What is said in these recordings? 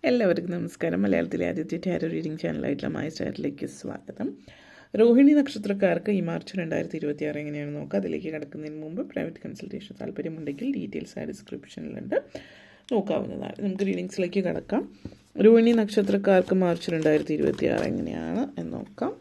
എല്ലാവർക്കും നമസ്കാരം. മലയാളത്തിലെ ആദ്യത്തെ ടാരോ റീഡിംഗ് ചാനലായിട്ടുള്ള മൈ സ്റ്റാറിലേക്ക് സ്വാഗതം. രോഹിണി നക്ഷത്രക്കാർക്ക് ഈ മാർച്ച് 2026 എങ്ങനെയാണെന്ന് നോക്കാം. അതിലേക്ക് കിടക്കുന്നതിന് മുമ്പ് പ്രൈവറ്റ് കൺസൾട്ടേഷൻ താല്പര്യമുണ്ടെങ്കിൽ ഡീറ്റെയിൽസ് ആ ഡിസ്ക്രിപ്ഷനിലുണ്ട്, നോക്കാവുന്നതാണ്. നമുക്ക് റീഡിങ്സിലേക്ക് കിടക്കാം. രോഹിണി നക്ഷത്രക്കാർക്ക് മാർച്ച് 2026 എങ്ങനെയാണ് എന്ന് നോക്കാം.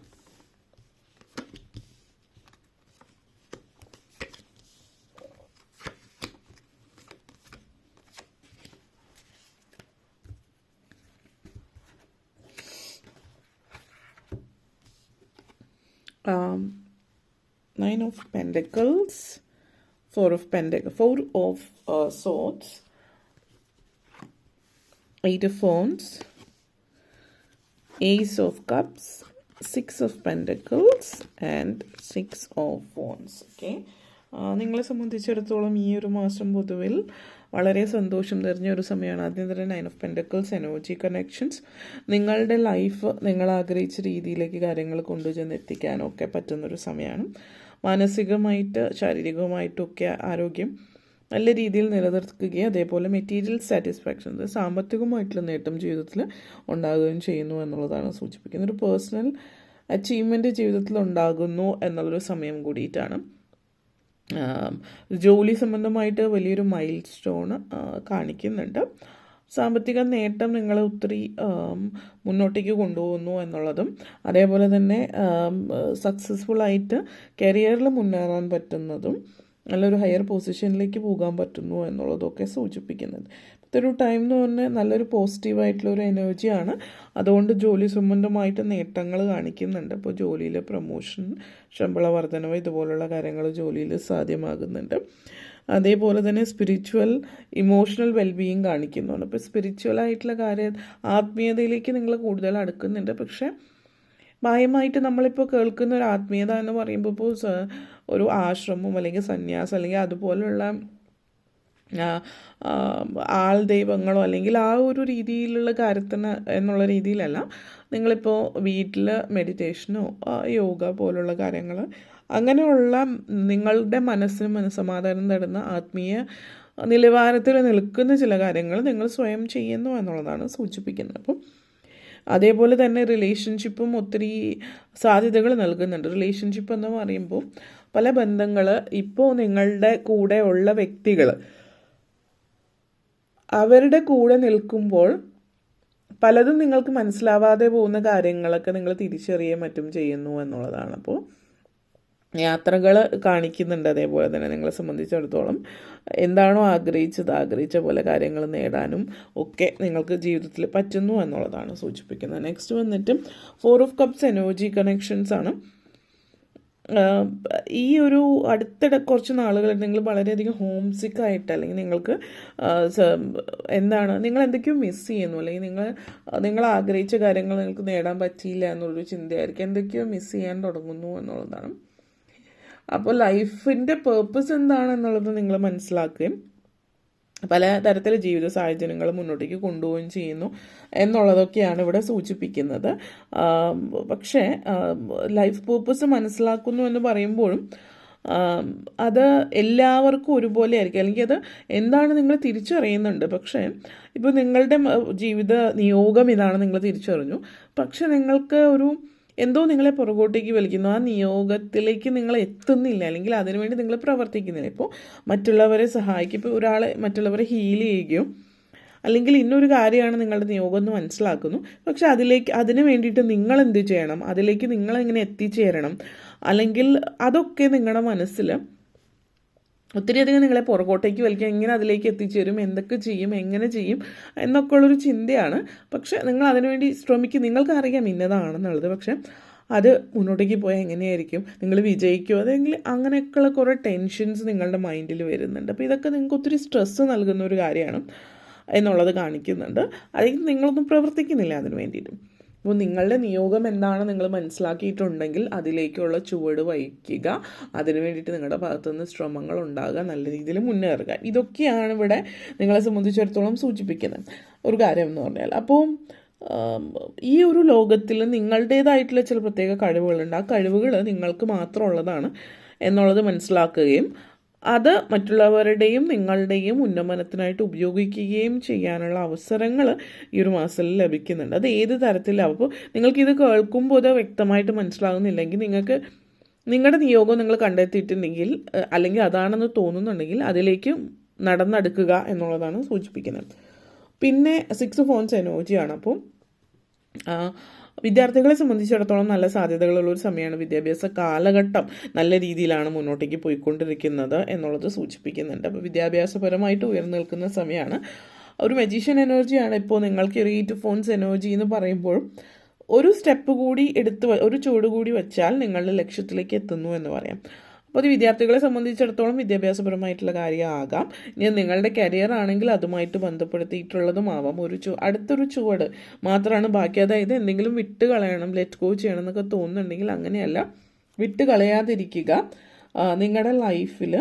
Nine of Pentacles, Four of Swords, Eight of Wands, Ace of Cups, Six of Pentacles and Six of Wands. Okay, നിങ്ങളെ സംബന്ധിച്ചിടത്തോളം ഈ ഒരു മാസം പൊതുവിൽ വളരെ സന്തോഷം നിറഞ്ഞ ഒരു സമയമാണ്. ആദ്യം തന്നെ 9 of Pentacles, എനർജി കണക്ഷൻസ്. നിങ്ങളുടെ ലൈഫ് നിങ്ങൾ ആഗ്രഹിച്ച രീതിയിലേക്ക് കാര്യങ്ങൾ കൊണ്ടുചെന്ന് എത്തിക്കാനൊക്കെ പറ്റുന്നൊരു സമയമാണ്. മാനസികമായിട്ട് ശാരീരികമായിട്ടൊക്കെ ആരോഗ്യം നല്ല രീതിയിൽ നിലനിർത്തുകയും അതേപോലെ മെറ്റീരിയൽ സാറ്റിസ്ഫാക്ഷൻ, സാമ്പത്തികമായിട്ടുള്ള നേട്ടം ജീവിതത്തിൽ ഉണ്ടാകുകയും ചെയ്യുന്നു എന്നുള്ളതാണ് സൂചിപ്പിക്കുന്നത്. ഒരു പേഴ്സണൽ അച്ചീവ്മെൻറ്റ് ജീവിതത്തിൽ ഉണ്ടാകുന്നു എന്നുള്ളൊരു സമയം കൂടിയിട്ടാണ്. ജോലി സംബന്ധമായിട്ട് വലിയൊരു മൈൽ സ്റ്റോൺ കാണിക്കുന്നുണ്ട്. സാമ്പത്തിക നേട്ടം നിങ്ങളെ ഒത്തിരി മുന്നോട്ടേക്ക് കൊണ്ടുപോകുന്നു എന്നുള്ളതും അതേപോലെ തന്നെ സക്സസ്ഫുള്ളായിട്ട് കരിയറിൽ മുന്നേറാൻ പറ്റുന്നതും നല്ലൊരു ഹയർ പൊസിഷനിലേക്ക് പോകാൻ പറ്റുന്നു എന്നുള്ളതൊക്കെ സൂചിപ്പിക്കുന്നത്. ഇതൊരു ടൈം എന്ന് പറഞ്ഞാൽ നല്ലൊരു പോസിറ്റീവായിട്ടുള്ളൊരു എനർജിയാണ്. അതുകൊണ്ട് ജോലി സംബന്ധമായിട്ട് നേട്ടങ്ങൾ കാണിക്കുന്നുണ്ട്. അപ്പോൾ ജോലിയിലെ പ്രൊമോഷൻ, ശമ്പള വർധനവ് ഇതുപോലുള്ള കാര്യങ്ങൾ ജോലിയിൽ സാധ്യമാകുന്നുണ്ട്. അതേപോലെ തന്നെ സ്പിരിച്വൽ ഇമോഷണൽ വെൽബീയിങ് കാണിക്കുന്നുണ്ട്. അപ്പോൾ സ്പിരിച്വലായിട്ടുള്ള കാര്യം, ആത്മീയതയിലേക്ക് നിങ്ങൾ കൂടുതൽ അടുക്കുന്നുണ്ട്. പക്ഷേ മായമായിട്ട് നമ്മളിപ്പോൾ കേൾക്കുന്ന ഒരു ആത്മീയത എന്ന് പറയുമ്പോൾ ഇപ്പോൾ ഒരു ആശ്രമം അല്ലെങ്കിൽ സന്യാസം അല്ലെങ്കിൽ അതുപോലുള്ള ആൾ ദൈവങ്ങളോ അല്ലെങ്കിൽ ആ ഒരു രീതിയിലുള്ള കാര്യത്തിന് എന്നുള്ള രീതിയിലല്ല. നിങ്ങളിപ്പോൾ വീട്ടിൽ മെഡിറ്റേഷനോ യോഗ പോലുള്ള കാര്യങ്ങൾ, അങ്ങനെയുള്ള നിങ്ങളുടെ മനസ്സിന് മനസ്സമാധാനം തരുന്ന ആത്മീയ നിലവാരത്തിൽ നിൽക്കുന്ന ചില കാര്യങ്ങൾ നിങ്ങൾ സ്വയം ചെയ്യുന്നു എന്നുള്ളതാണ് സൂചിപ്പിക്കുന്നത്. അപ്പം അതേപോലെ തന്നെ റിലേഷൻഷിപ്പും ഒത്തിരി സാധ്യതകൾ നൽകുന്നുണ്ട്. റിലേഷൻഷിപ്പ് എന്ന് പറയുമ്പോൾ പല ബന്ധങ്ങൾ, ഇപ്പോൾ നിങ്ങളുടെ കൂടെ ഉള്ള വ്യക്തികൾ അവരുടെ കൂടെ നിൽക്കുമ്പോൾ പലതും നിങ്ങൾക്ക് മനസ്സിലാവാതെ പോകുന്ന കാര്യങ്ങളൊക്കെ നിങ്ങൾ തിരിച്ചറിയുകയും മറ്റും ചെയ്യുന്നു എന്നുള്ളതാണ്. അപ്പോൾ യാത്രകൾ കാണിക്കുന്നുണ്ട്. അതേപോലെ തന്നെ നിങ്ങളെ സംബന്ധിച്ചിടത്തോളം എന്താണോ ആഗ്രഹിച്ച പോലെ കാര്യങ്ങൾ നേടാനും ഒക്കെ നിങ്ങൾക്ക് ജീവിതത്തിൽ പറ്റുന്നു എന്നുള്ളതാണ് സൂചിപ്പിക്കുന്നത്. നെക്സ്റ്റ് വന്നിട്ട് 4 of Cups എനർജി കണക്ഷൻസ് ആണ്. ഈ ഒരു അടുത്തിടെ കുറച്ച് നാളുകൾ നിങ്ങൾ വളരെയധികം ഹോം സിക്കായിട്ട് അല്ലെങ്കിൽ നിങ്ങൾക്ക് നിങ്ങൾ എന്തൊക്കെയോ മിസ് ചെയ്യുന്നു, അല്ലെങ്കിൽ നിങ്ങൾ ആഗ്രഹിച്ച കാര്യങ്ങൾ നിങ്ങൾക്ക് നേടാൻ പറ്റിയില്ല എന്നുള്ളൊരു ചിന്തയായിരിക്കും. എന്തൊക്കെയോ മിസ് ചെയ്യാൻ തുടങ്ങുന്നു എന്നുള്ളതാണ്. അപ്പോൾ ലൈഫിൻ്റെ പേർപ്പസ് എന്താണെന്നുള്ളത് നിങ്ങൾ മനസ്സിലാക്കുകയും പല തരത്തിലെ ജീവിത സാഹചര്യങ്ങൾ മുന്നോട്ടേക്ക് കൊണ്ടുപോവുകയും ചെയ്യുന്നു എന്നുള്ളതൊക്കെയാണ് ഇവിടെ സൂചിപ്പിക്കുന്നത്. പക്ഷേ ലൈഫ് പേർപ്പസ് മനസ്സിലാക്കുന്നു എന്ന് പറയുമ്പോഴും അത് എല്ലാവർക്കും ഒരുപോലെ ആയിരിക്കും, അല്ലെങ്കിൽ അത് എന്താണ് നിങ്ങൾ തിരിച്ചറിയുന്നുണ്ട്. പക്ഷേ ഇപ്പോൾ നിങ്ങളുടെ ജീവിത നിയോഗം ഇതാണ്, നിങ്ങൾ തിരിച്ചറിഞ്ഞു. പക്ഷെ നിങ്ങൾക്ക് എന്തോ നിങ്ങളെ പുറകോട്ടേക്ക് വലിക്കുന്നു. ആ നിയോഗത്തിലേക്ക് നിങ്ങൾ എത്തുന്നില്ല, അല്ലെങ്കിൽ അതിനുവേണ്ടി നിങ്ങൾ പ്രവർത്തിക്കുന്നില്ല. ഇപ്പോൾ മറ്റുള്ളവരെ സഹായിക്കും, ഇപ്പോൾ മറ്റുള്ളവരെ ഹീൽ ചെയ്യുകയോ അല്ലെങ്കിൽ ഇന്നൊരു കാര്യമാണ് നിങ്ങളുടെ നിയോഗം എന്ന് മനസ്സിലാക്കുന്നു. പക്ഷെ അതിന് വേണ്ടിയിട്ട് നിങ്ങൾ എന്ത് ചെയ്യണം, അതിലേക്ക് നിങ്ങളെങ്ങനെ എത്തിച്ചേരണം, അല്ലെങ്കിൽ അതൊക്കെ നിങ്ങളുടെ മനസ്സിൽ ഒത്തിരിയധികം നിങ്ങളെ പുറകോട്ടേക്ക് വലിക്കുക. എങ്ങനെ അതിലേക്ക് എത്തിച്ചേരും, എന്തൊക്കെ ചെയ്യും, എങ്ങനെ ചെയ്യും എന്നൊക്കെ ഉള്ളൊരു ചിന്തയാണ്. പക്ഷെ നിങ്ങൾ അതിനുവേണ്ടി ശ്രമിക്കും. നിങ്ങൾക്കറിയാം ഇന്നതാണെന്നുള്ളത്. പക്ഷെ അത് മുന്നോട്ടേക്ക് പോയാൽ എങ്ങനെയായിരിക്കും, നിങ്ങൾ വിജയിക്കുമോ, അതെങ്കിൽ അങ്ങനെയൊക്കെയുള്ള കുറേ ടെൻഷൻസ് നിങ്ങളുടെ മൈൻഡിൽ വരുന്നുണ്ട്. അപ്പോൾ ഇതൊക്കെ നിങ്ങൾക്ക് ഒത്തിരി സ്ട്രെസ്സ് നൽകുന്ന ഒരു കാര്യമാണ് എന്നുള്ളത് കാണിക്കുന്നുണ്ട്. അല്ലെങ്കിൽ നിങ്ങളൊന്നും പ്രവർത്തിക്കുന്നില്ല അതിന് വേണ്ടിയിട്ടും. അപ്പോൾ നിങ്ങളുടെ നിയോഗം എന്താണ് നിങ്ങൾ മനസ്സിലാക്കിയിട്ടുണ്ടെങ്കിൽ അതിലേക്കുള്ള ചുവട് വഹിക്കുക. അതിനു വേണ്ടിയിട്ട് നിങ്ങളുടെ ഭാഗത്തുനിന്ന് ശ്രമങ്ങൾ ഉണ്ടാകുക, നല്ല രീതിയിൽ മുന്നേറുക. ഇതൊക്കെയാണ് ഇവിടെ നിങ്ങളെ സംബന്ധിച്ചിടത്തോളം സൂചിപ്പിക്കുന്നത് ഒരു കാര്യം എന്ന് പറഞ്ഞാൽ. അപ്പോൾ ഈ ഒരു ലോകത്തിൽ നിങ്ങളുടേതായിട്ടുള്ള ചില പ്രത്യേക കഴിവുകളുണ്ട്. ആ കഴിവുകൾ നിങ്ങൾക്ക് മാത്രമുള്ളതാണ് എന്നുള്ളത് മനസ്സിലാക്കുകയും അത് മറ്റുള്ളവരുടെയും നിങ്ങളുടെയും ഉന്നമനത്തിനായിട്ട് ഉപയോഗിക്കുകയും ചെയ്യാനുള്ള അവസരങ്ങൾ ഈ ഒരു മാസത്തിൽ ലഭിക്കുന്നുണ്ട്. അത് ഏത് തരത്തിലാവും. അപ്പോൾ നിങ്ങൾക്കിത് കേൾക്കുമ്പോൾ അത് വ്യക്തമായിട്ട് മനസ്സിലാകുന്നില്ലെങ്കിൽ നിങ്ങൾക്ക് നിങ്ങളുടെ നിയോഗം നിങ്ങൾ കണ്ടെത്തിയിട്ടുണ്ടെങ്കിൽ അല്ലെങ്കിൽ അതാണെന്ന് തോന്നുന്നുണ്ടെങ്കിൽ അതിലേക്ക് നടന്നെടുക്കുക എന്നുള്ളതാണ് സൂചിപ്പിക്കുന്നത്. പിന്നെ 6 ഓഫ് വൺസ് എനർജിയാണ്. അപ്പോൾ വിദ്യാർത്ഥികളെ സംബന്ധിച്ചിടത്തോളം നല്ല സാധ്യതകളുള്ള ഒരു സമയമാണ്. വിദ്യാഭ്യാസ കാലഘട്ടം നല്ല രീതിയിലാണ് മുന്നോട്ടേക്ക് പോയിക്കൊണ്ടിരിക്കുന്നത് എന്നുള്ളത് സൂചിപ്പിക്കുന്നുണ്ട്. അപ്പോൾ വിദ്യാഭ്യാസപരമായിട്ട് ഉയർന്നു നിൽക്കുന്ന സമയമാണ്. ഒരു മജീഷ്യൻ എനർജിയാണ്. ഇപ്പോൾ നിങ്ങൾക്ക് 8 ഓഫ് വൺസ് എനർജി എന്ന് പറയുമ്പോൾ ഒരു സ്റ്റെപ്പ് കൂടി ഒരു ചുവട് കൂടി വെച്ചാൽ നിങ്ങളുടെ ലക്ഷ്യത്തിലേക്ക് എത്തുന്നു എന്ന് പറയാം. അപ്പോൾ അത് വിദ്യാർത്ഥികളെ സംബന്ധിച്ചിടത്തോളം വിദ്യാഭ്യാസപരമായിട്ടുള്ള കാര്യമാകാം. ഇനി നിങ്ങളുടെ കരിയർ ആണെങ്കിൽ അതുമായിട്ട് ബന്ധപ്പെടുത്തിയിട്ടുള്ളതുമാവാം. അടുത്തൊരു ചുവട് മാത്രമാണ് ബാക്കി. അതായത് എന്തെങ്കിലും വിട്ട് കളയണം, ലെറ്റ് ഗോ ചെയ്യണം എന്നൊക്കെ തോന്നുന്നുണ്ടെങ്കിൽ അങ്ങനെയല്ല, വിട്ട് കളയാതിരിക്കുക. നിങ്ങളുടെ ലൈഫിൽ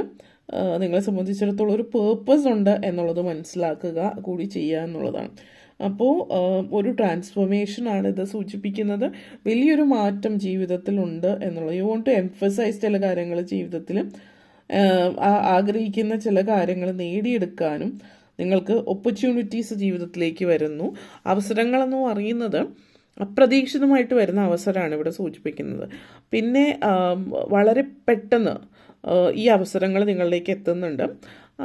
നിങ്ങളെ സംബന്ധിച്ചിടത്തോളം ഒരു പേർപ്പസ് ഉണ്ട് എന്നുള്ളത് മനസ്സിലാക്കുക കൂടി ചെയ്യുക എന്നുള്ളതാണ്. അപ്പോൾ ഒരു ട്രാൻസ്ഫോർമേഷനാണ് ഇത് സൂചിപ്പിക്കുന്നത്. വലിയൊരു മാറ്റം ജീവിതത്തിലുണ്ട് എന്നുള്ളത്. യു വോണ്ട് ടു എംഫസൈസ് ചില കാര്യങ്ങൾ ജീവിതത്തിൽ ആഗ്രഹിക്കുന്ന ചില കാര്യങ്ങൾ നേടിയെടുക്കാനും നിങ്ങൾക്ക് ഓപ്പർച്യൂണിറ്റീസ് ജീവിതത്തിലേക്ക് വരുന്നു. അവസരങ്ങളെന്ന് പറയുന്നത് അപ്രതീക്ഷിതമായിട്ട് വരുന്ന അവസരമാണ് ഇവിടെ സൂചിപ്പിക്കുന്നത്. പിന്നെ വളരെ പെട്ടെന്ന് ഈ അവസരങ്ങൾ നിങ്ങളിലേക്ക് എത്തുന്നുണ്ട്.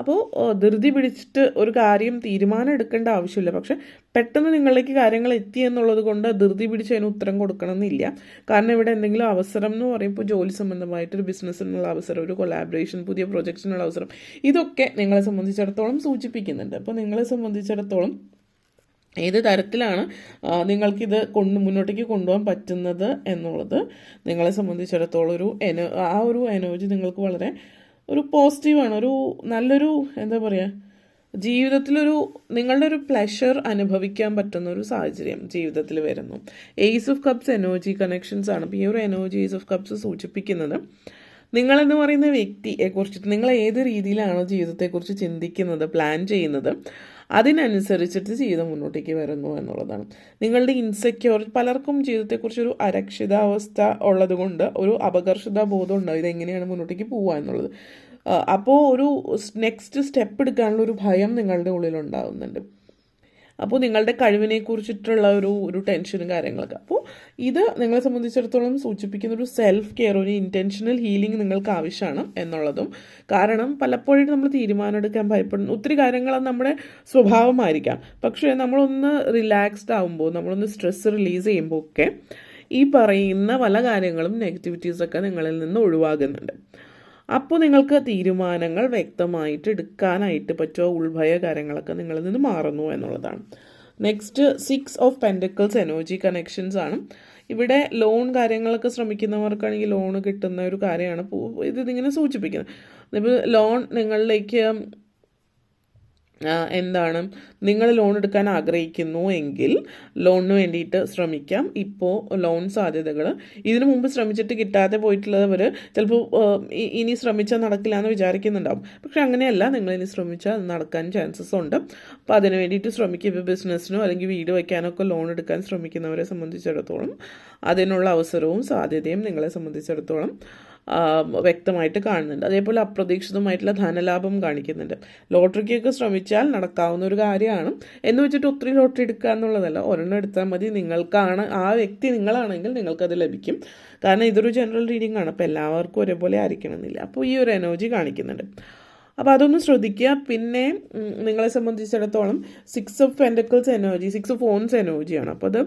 അപ്പോൾ ധൃതി പിടിച്ചിട്ട് ഒരു കാര്യം തീരുമാനം എടുക്കേണ്ട ആവശ്യമില്ല. പക്ഷെ പെട്ടെന്ന് നിങ്ങളിലേക്ക് കാര്യങ്ങൾ എത്തി എന്നുള്ളത് കൊണ്ട് ധൃതി പിടിച്ച് അതിന് ഉത്തരം കൊടുക്കണമെന്നില്ല. കാരണം ഇവിടെ എന്തെങ്കിലും അവസരം എന്ന് പറയുമ്പോൾ ജോലി സംബന്ധമായിട്ടൊരു ബിസിനസ്സിനുള്ള അവസരം, ഒരു കൊളാബറേഷൻ, പുതിയ പ്രൊജക്ട്സിനുള്ള അവസരം, ഇതൊക്കെ നിങ്ങളെ സംബന്ധിച്ചിടത്തോളം സൂചിപ്പിക്കുന്നുണ്ട്. അപ്പോൾ നിങ്ങളെ സംബന്ധിച്ചിടത്തോളം ഏത് തരത്തിലാണ് നിങ്ങൾക്കിത് മുന്നോട്ടേക്ക് കൊണ്ടുപോകാൻ പറ്റുന്നത് എന്നുള്ളത് നിങ്ങളെ സംബന്ധിച്ചിടത്തോളം ഒരു എനർജി നിങ്ങൾക്ക് വളരെ ഒരു പോസിറ്റീവാണ്. ഒരു നല്ലൊരു എന്താ പറയുക, നിങ്ങളുടെ ഒരു പ്ലഷർ അനുഭവിക്കാൻ പറ്റുന്ന ഒരു സാഹചര്യം ജീവിതത്തിൽ വരുന്നു. Ace of cups energy connections ആണ്. അപ്പോൾ ഈ ഒരു എനർജി ഏസ് ഓഫ് കപ്സ് സൂചിപ്പിക്കുന്നത് നിങ്ങളെന്ന് പറയുന്ന വ്യക്തിയെക്കുറിച്ചിട്ട് നിങ്ങൾ ഏത് രീതിയിലാണോ ജീവിതത്തെക്കുറിച്ച് ചിന്തിക്കുന്നത്, പ്ലാൻ ചെയ്യുന്നത്, അതിനനുസരിച്ചിട്ട് ജീവിതം മുന്നോട്ടേക്ക് വരുന്നു എന്നുള്ളതാണ്. നിങ്ങളുടെ പലർക്കും ജീവിതത്തെക്കുറിച്ചൊരു അരക്ഷിതാവസ്ഥ ഉള്ളത് കൊണ്ട് ഒരു അപകർഷതാ ബോധം ഉണ്ടാവും, ഇതെങ്ങനെയാണ് മുന്നോട്ടേക്ക് പോവുക എന്നുള്ളത്. അപ്പോൾ ഒരു നെക്സ്റ്റ് സ്റ്റെപ്പ് എടുക്കാനുള്ള ഒരു ഭയം നിങ്ങളുടെ ഉള്ളിലുണ്ടാകുന്നുണ്ട്. അപ്പോൾ നിങ്ങളുടെ കഴിവിനെ കുറിച്ചിട്ടുള്ള ഒരു ടെൻഷനും കാര്യങ്ങളൊക്കെ. അപ്പോൾ ഇത് നിങ്ങളെ സംബന്ധിച്ചിടത്തോളം സൂചിപ്പിക്കുന്ന ഒരു സെൽഫ് കെയർ, ഒരു ഇൻറ്റൻഷണൽ ഹീലിംഗ് നിങ്ങൾക്ക് ആവശ്യമാണ് എന്നുള്ളതും. കാരണം പലപ്പോഴും നമ്മൾ തീരുമാനം എടുക്കാൻ ഭയപ്പെടുന്നു. ഒത്തിരി കാര്യങ്ങൾ നമ്മുടെ സ്വഭാവമായിരിക്കാം. പക്ഷേ നമ്മളൊന്ന് റിലാക്സ്ഡ് ആകുമ്പോൾ, നമ്മളൊന്ന് സ്ട്രെസ് റിലീസ് ചെയ്യുമ്പോൾ ഒക്കെ ഈ പറയുന്ന പല കാര്യങ്ങളും നെഗറ്റിവിറ്റീസൊക്കെ നിങ്ങളിൽ നിന്ന് ഒഴിവാകുന്നുണ്ട്. അപ്പോൾ നിങ്ങൾക്ക് തീരുമാനങ്ങൾ വ്യക്തമായിട്ട് എടുക്കാനായിട്ട് പറ്റുമോ, ഉൾഭയ കാര്യങ്ങളൊക്കെ നിങ്ങളിൽ നിന്ന് മാറുന്നു എന്നുള്ളതാണ്. Next 6 of pentacles energy connections ആണ്. ഇവിടെ ലോൺ കാര്യങ്ങളൊക്കെ ശ്രമിക്കുന്നവർക്കാണെങ്കിൽ ലോൺ കിട്ടുന്ന ഒരു കാര്യമാണ് ഇതിങ്ങനെ സൂചിപ്പിക്കുന്നത്. ഇപ്പോൾ ലോൺ നിങ്ങളിലേക്ക് നിങ്ങൾ ലോൺ എടുക്കാൻ ആഗ്രഹിക്കുന്നു എങ്കിൽ ലോണിന് വേണ്ടിയിട്ട് ശ്രമിക്കാം. ഇപ്പോൾ ലോൺ സാധ്യതകൾ ഇതിനു മുമ്പ് ശ്രമിച്ചിട്ട് കിട്ടാതെ പോയിട്ടുള്ളവർ ചിലപ്പോൾ ഇനി ശ്രമിച്ചാൽ നടക്കില്ല എന്ന് വിചാരിക്കുന്നുണ്ടാവും. പക്ഷെ അങ്ങനെയല്ല, നിങ്ങൾ ഇനി ശ്രമിച്ചാൽ അത് നടക്കാൻ ചാൻസസ് ഉണ്ട്. അപ്പോൾ അതിന് വേണ്ടിയിട്ട് ശ്രമിക്കുക. ഇപ്പോൾ ബിസിനസ്സിനോ അല്ലെങ്കിൽ വീട് വയ്ക്കാനൊക്കെ ലോൺ എടുക്കാൻ ശ്രമിക്കുന്നവരെ സംബന്ധിച്ചിടത്തോളം അതിനുള്ള അവസരവും സാധ്യതയും നിങ്ങളെ സംബന്ധിച്ചിടത്തോളം വ്യക്തമായിട്ട് കാണുന്നുണ്ട്. അതേപോലെ അപ്രതീക്ഷിതമായിട്ടുള്ള ധനലാഭം കാണിക്കുന്നുണ്ട്. ലോട്ടറിക്കൊക്കെ ശ്രമിച്ചാൽ നടക്കാവുന്ന ഒരു കാര്യമാണ്. എന്ന് വെച്ചിട്ട് ഒത്തിരി ലോട്ടറി എടുക്കുക എന്നുള്ളതല്ല, ഒരെണ്ണം എടുത്താൽ മതി. നിങ്ങൾക്കാണ് ആ വ്യക്തി നിങ്ങളാണെങ്കിൽ നിങ്ങൾക്കത് ലഭിക്കും. കാരണം ഇതൊരു ജനറൽ റീഡിംഗ് ആണ്. അപ്പോൾ എല്ലാവർക്കും ഒരേപോലെ ആയിരിക്കണമെന്നില്ല. അപ്പോൾ ഈ ഒരു എനർജി കാണിക്കുന്നുണ്ട്. അപ്പോൾ അതൊന്ന് ശ്രദ്ധിക്കുക. പിന്നെ നിങ്ങളെ സംബന്ധിച്ചിടത്തോളം 6 of pentacles energy, 6 of wands എനർജിയാണ്. അപ്പോൾ അത്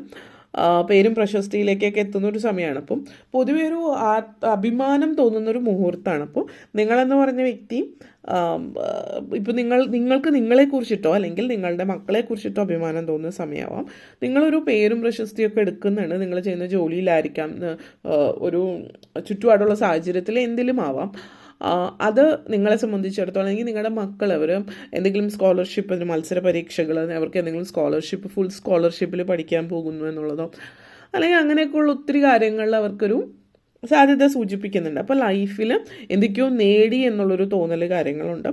പേരും പ്രശസ്തിയിലേക്കൊക്കെ എത്തുന്ന ഒരു സമയമാണ്. അപ്പം പൊതുവെ ഒരു അഭിമാനം തോന്നുന്നൊരു മുഹൂർത്തമാണ്. അപ്പോൾ നിങ്ങളെന്ന് പറഞ്ഞ വ്യക്തി ഇപ്പോൾ നിങ്ങൾക്ക് നിങ്ങളെക്കുറിച്ചിട്ടോ അല്ലെങ്കിൽ നിങ്ങളുടെ മക്കളെക്കുറിച്ചിട്ടോ അഭിമാനം തോന്നുന്ന സമയമാവാം. നിങ്ങളൊരു പേരും പ്രശസ്തിയൊക്കെ എടുക്കുന്നുണ്ട്. നിങ്ങൾ ചെയ്യുന്ന ജോലിയിലായിരിക്കാം, ഒരു ചുറ്റുപാടുള്ള സാഹചര്യത്തിൽ എന്തിലും ആവാം. അത് നിങ്ങളെ സംബന്ധിച്ചിടത്തോളം അല്ലെങ്കിൽ നിങ്ങളുടെ മക്കൾ അവർ എന്തെങ്കിലും സ്കോളർഷിപ്പ്, മത്സര പരീക്ഷകൾ, അവർക്ക് എന്തെങ്കിലും സ്കോളർഷിപ്പ്, ഫുൾ സ്കോളർഷിപ്പിൽ പഠിക്കാൻ പോകുന്നു എന്നുള്ളതോ അല്ലെങ്കിൽ അങ്ങനെയൊക്കെയുള്ള ഒത്തിരി കാര്യങ്ങളിൽ അവർക്കൊരു സാധ്യത സൂചിപ്പിക്കുന്നുണ്ട്. അപ്പോൾ ലൈഫിൽ എന്തൊക്കെയോ നേടി എന്നുള്ളൊരു തോന്നൽ കാര്യങ്ങളുണ്ട്.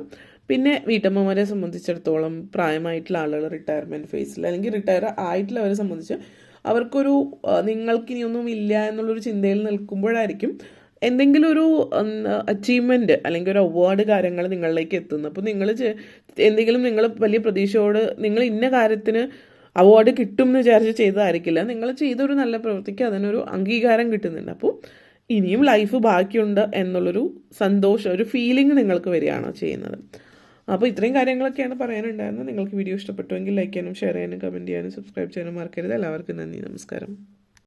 പിന്നെ വീട്ടമ്മമാരെ സംബന്ധിച്ചിടത്തോളം പ്രായമായിട്ടുള്ള ആളുകൾ റിട്ടയർമെൻറ്റ് ഫേസിൽ അല്ലെങ്കിൽ റിട്ടയർ ആയിട്ടുള്ളവരെ സംബന്ധിച്ച് അവർക്കൊരു നിങ്ങൾക്കിനിയൊന്നും ഇല്ല എന്നുള്ളൊരു ചിന്തയിൽ നിൽക്കുമ്പോഴായിരിക്കും എന്തെങ്കിലും ഒരു അച്ചീവ്മെൻറ്റ് അല്ലെങ്കിൽ ഒരു അവാർഡ് കാര്യങ്ങൾ നിങ്ങളിലേക്ക് എത്തുന്നു. അപ്പോൾ എന്തെങ്കിലും നിങ്ങൾ വലിയ പ്രതീക്ഷയോട് നിങ്ങൾ ഇന്ന കാര്യത്തിന് അവാർഡ് കിട്ടും എന്ന് വിചാരിച്ച് ചെയ്തതായിരിക്കില്ല. നിങ്ങൾ ചെയ്തൊരു നല്ല പ്രവൃത്തിക്ക് അതിനൊരു അംഗീകാരം കിട്ടുന്നുണ്ട്. അപ്പോൾ ഇനിയും ലൈഫ് ബാക്കിയുണ്ട് എന്നുള്ളൊരു സന്തോഷം, ഒരു ഫീലിംഗ് നിങ്ങൾക്ക് വരികയാണോ ചെയ്യുന്നത്. അപ്പോൾ ഇത്രയും കാര്യങ്ങളൊക്കെയാണ് പറയാനുണ്ടായിരുന്നത്. നിങ്ങൾക്ക് വീഡിയോ ഇഷ്ടപ്പെട്ടുവെങ്കിൽ ലൈക്ക് ചെയ്യാനും ഷെയർ ചെയ്യാനും കമൻറ്റ് ചെയ്യാനും സബ്സ്ക്രൈബ് ചെയ്യാനും മറക്കരുത്. എല്ലാവർക്കും നന്ദി, നമസ്കാരം.